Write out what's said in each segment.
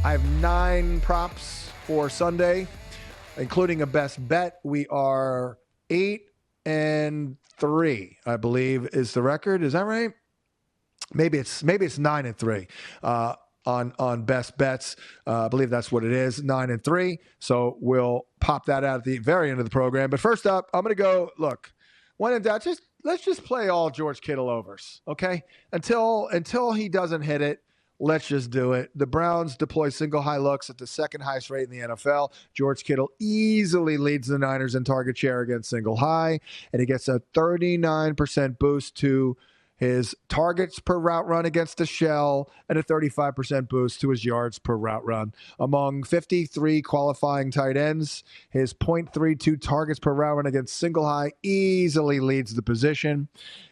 I have 9 props for Sunday, including a best bet. We are 8-3, I believe, is the record. Is that right? Maybe it's 9-3 on best bets. I believe that's what it is, 9-3. So we'll pop that out at the very end of the program. But first up, I'm going to go. Look, when in doubt, let's just play all George Kittle overs, okay? Until he doesn't hit it. Let's just do it. The Browns deploy single high looks at the second highest rate in the NFL. George Kittle easily leads the Niners in target share against single high, and he gets a 39% boost to his targets per route run against the shell and a 35% boost to his yards per route run. Among 53 qualifying tight ends, his .32 targets per route run against single high easily leads the position.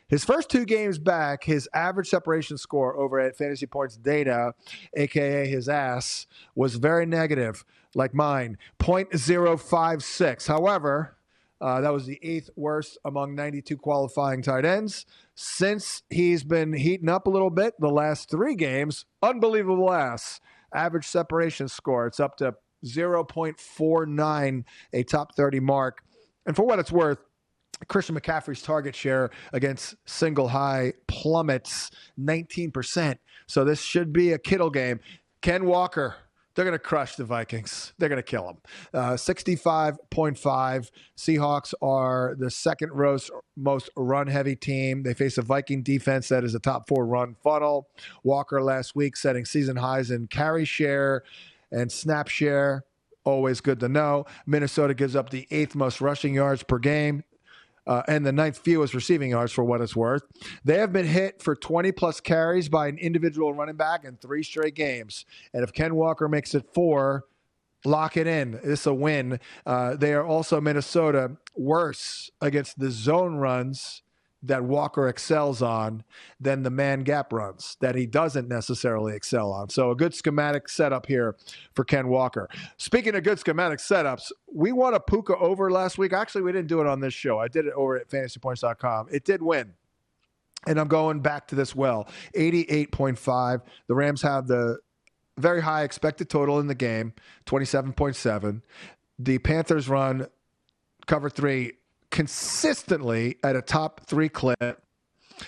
His first 2 games back, his average separation score over at Fantasy Points Data, a.k.a. his ass, was very negative, like mine, .056. However, that was the 8th worst among 92 qualifying tight ends. Since he's been heating up a little bit, the last 3 games, unbelievable ass. Average separation score, it's up to 0.49, a top 30 mark. And for what it's worth, Christian McCaffrey's target share against single high plummets 19%. So this should be a Kittle game. Ken Walker, they're going to crush the Vikings. They're going to kill them. 65.5. Seahawks are the second most run-heavy team. They face a Viking defense that is a top 4 run funnel. Walker last week setting season highs in carry share and snap share. Always good to know. Minnesota gives up the 8th most rushing yards per game. And the 9th fewest receiving yards for what it's worth. They have been hit for 20-plus carries by an individual running back in 3 straight games. And if Ken Walker makes it 4, lock it in. It's a win. They are also, Minnesota, worse against the zone runs that Walker excels on than the man gap runs that he doesn't necessarily excel on. So a good schematic setup here for Ken Walker. Speaking of good schematic setups, we won a Puka over last week. Actually, we didn't do it on this show. I did it over at fantasypoints.com. It did win. And I'm going back to this well. 88.5. The Rams have the very high expected total in the game, 27.7. The Panthers run cover 3 consistently at a top 3 clip,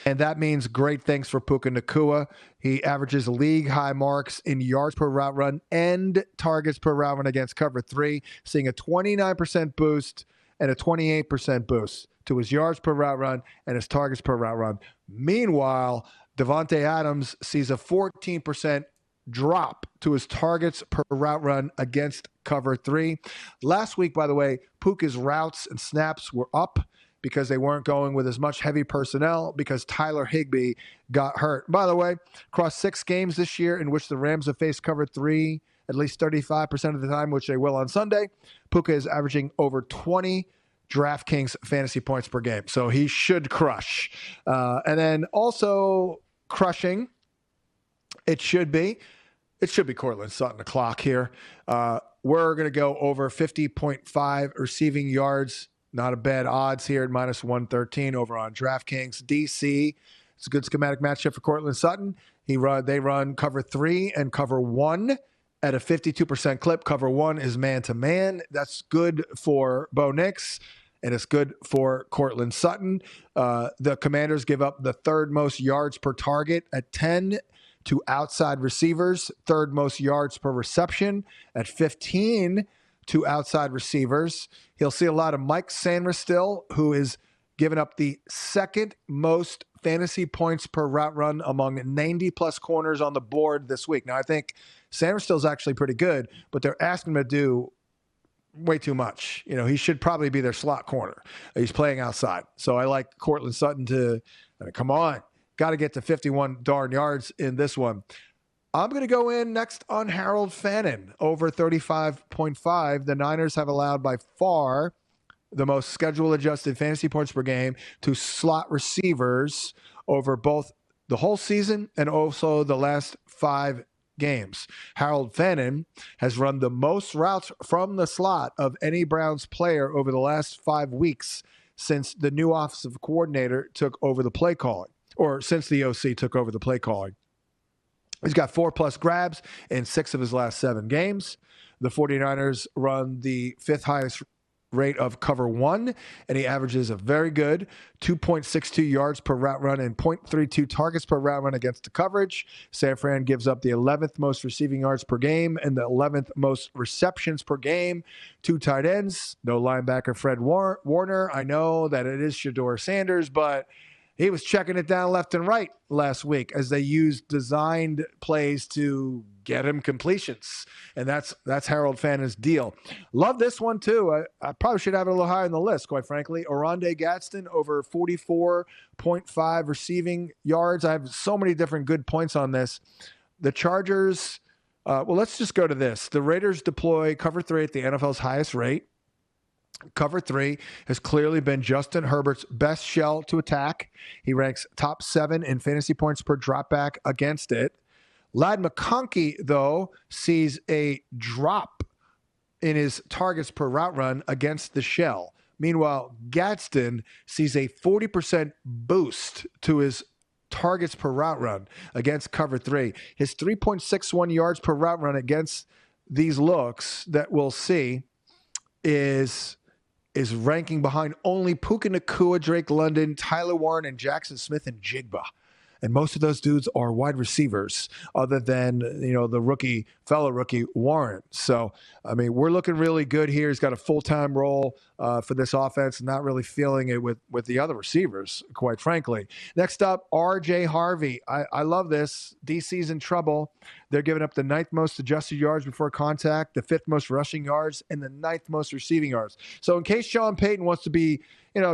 and that means great things for Puka Nacua. He averages league high marks in yards per route run and targets per route run against cover 3, seeing a 29% boost and a 28% boost to his yards per route run and his targets per route run. Meanwhile, Devontae Adams sees a 14% drop to his targets per route run against cover 3. Last week, by the way, Puka's routes and snaps were up because they weren't going with as much heavy personnel because Tyler Higbee got hurt. By the way, across 6 games this year in which the Rams have faced cover 3 at least 35% of the time, which they will on Sunday, Puka is averaging over 20 DraftKings fantasy points per game. So he should crush. And then also crushing, it should be Courtland Sutton o'clock here. We're going to go over 50.5 receiving yards. Not a bad odds here at -113 over on DraftKings. DC, it's a good schematic matchup for Courtland Sutton. They run cover 3 and cover 1 at a 52% clip. Cover 1 is man-to-man. That's good for Bo Nix, and it's good for Courtland Sutton. The Commanders give up the 3rd most yards per target at 10 to outside receivers, 3rd most yards per reception at 15 to outside receivers. He'll see a lot of Mike Sanders still, who is giving up the 2nd most fantasy points per route run among 90-plus corners on the board this week. Now, I think Sanders still is actually pretty good, but they're asking him to do way too much. You know, he should probably be their slot corner. He's playing outside. So I like Courtland Sutton come on. Got to get to 51 darn yards in this one. I'm going to go in next on Harold Fannin, over 35.5. The Niners have allowed by far the most schedule-adjusted fantasy points per game to slot receivers over both the whole season and also the last 5 games. Harold Fannin has run the most routes from the slot of any Browns player over the last 5 weeks since the new offensive coordinator took over the play calling, or since the OC took over the play calling. He's got 4+ grabs in 6 of his last 7 games. The 49ers run the 5th highest rate of cover 1, and he averages a very good 2.62 yards per route run and 0.32 targets per route run against the coverage. San Fran gives up the 11th most receiving yards per game and the 11th most receptions per game. 2 tight ends, no linebacker Fred Warner. I know that it is Shedeur Sanders, but he was checking it down left and right last week as they used designed plays to get him completions. And that's Harold Fannon's deal. Love this one, too. I probably should have it a little higher on the list, quite frankly. Oronde Gadsden over 44.5 receiving yards. I have so many different good points on this. The Chargers, well, let's just go to this. The Raiders deploy cover 3 at the NFL's highest rate. Cover 3 has clearly been Justin Herbert's best shell to attack. He ranks top 7 in fantasy points per dropback against it. Ladd McConkey, though, sees a drop in his targets per route run against the shell. Meanwhile, Gadsden sees a 40% boost to his targets per route run against cover 3. His 3.61 yards per route run against these looks that we'll see is ranking behind only Puka Nacua, Drake London, Tyler Warren, and Jackson Smith and Jigba. And most of those dudes are wide receivers other than, the fellow rookie Warren. So, I mean, we're looking really good here. He's got a full-time role for this offense, not really feeling it with the other receivers, quite frankly. Next up, R.J. Harvey. I love this. DC's in trouble. They're giving up the 9th most adjusted yards before contact, the 5th most rushing yards, and the 9th most receiving yards. So in case Sean Payton wants to be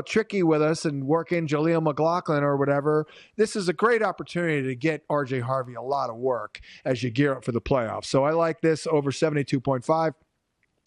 tricky with us and work in Jaleel McLaughlin or whatever, this is a great opportunity to get R.J. Harvey a lot of work as you gear up for the playoffs. So I like this over 72.5.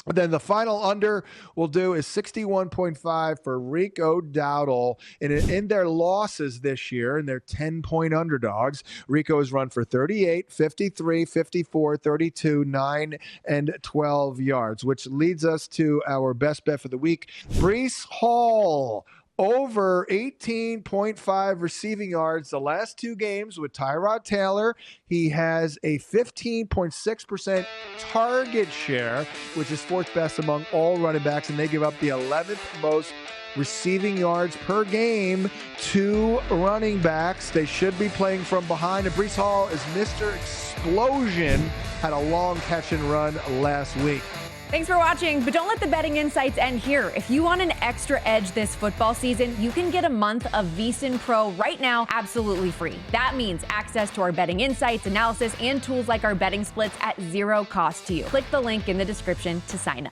But then the final under we'll do is 61.5 for Rico Dowdle. And in their losses this year, and they're 10-point underdogs, Rico has run for 38, 53, 54, 32, 9, and 12 yards, which leads us to our best bet for the week. Breece Hall, over 18.5 receiving yards the last 2 games with Tyrod Taylor. He has a 15.6% target share, which is 4th best among all running backs, and they give up the 11th most receiving yards per game to running backs. They should be playing from behind. And Breece Hall is Mr. Explosion, had a long catch and run last week. Thanks for watching, but don't let the betting insights end here. If you want an extra edge this football season, you can get a month of VSiN Pro right now absolutely free. That means access to our betting insights, analysis, and tools like our betting splits at 0 cost to you. Click the link in the description to sign up.